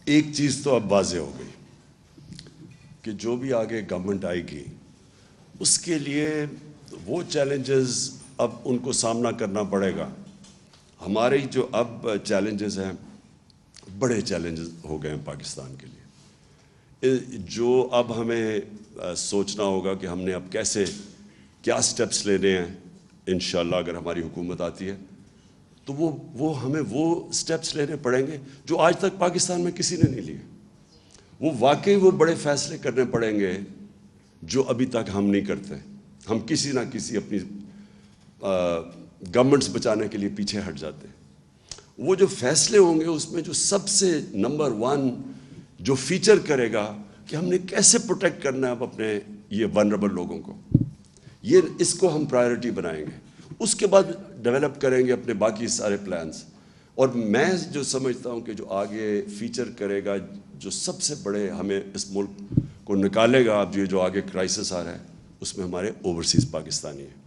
ایک چیز تو اب واضح ہو گئی کہ جو بھی آگے گورنمنٹ آئے گی اس کے لیے وہ چیلنجز اب ان کو سامنا کرنا پڑے گا. ہمارے جو اب چیلنجز ہیں بڑے چیلنجز ہو گئے ہیں پاکستان کے لیے, جو اب ہمیں سوچنا ہوگا کہ ہم نے اب کیسے کیا سٹیپس لینے ہیں. انشاءاللہ اگر ہماری حکومت آتی ہے تو وہ ہمیں وہ سٹیپس لینے پڑیں گے جو آج تک پاکستان میں کسی نے نہیں لیے. وہ واقعی وہ بڑے فیصلے کرنے پڑیں گے جو ابھی تک ہم نہیں کرتے. ہم کسی نہ کسی اپنی گورنمنٹس بچانے کے لیے پیچھے ہٹ جاتے ہیں. وہ جو فیصلے ہوں گے اس میں جو سب سے نمبر 1 جو فیچر کرے گا کہ ہم نے کیسے پروٹیکٹ کرنا ہے اب اپنے یہ ونربل لوگوں کو, اس کو ہم پرائرٹی بنائیں گے. اس کے بعد ڈیولپ کریں گے اپنے باقی سارے پلانز. اور میں جو سمجھتا ہوں کہ جو آگے فیچر کرے گا, جو سب سے بڑے ہمیں اس ملک کو نکالے گا اب یہ جو آگے کرائسس آ رہا ہے, اس میں ہمارے اوورسیز پاکستانی ہیں.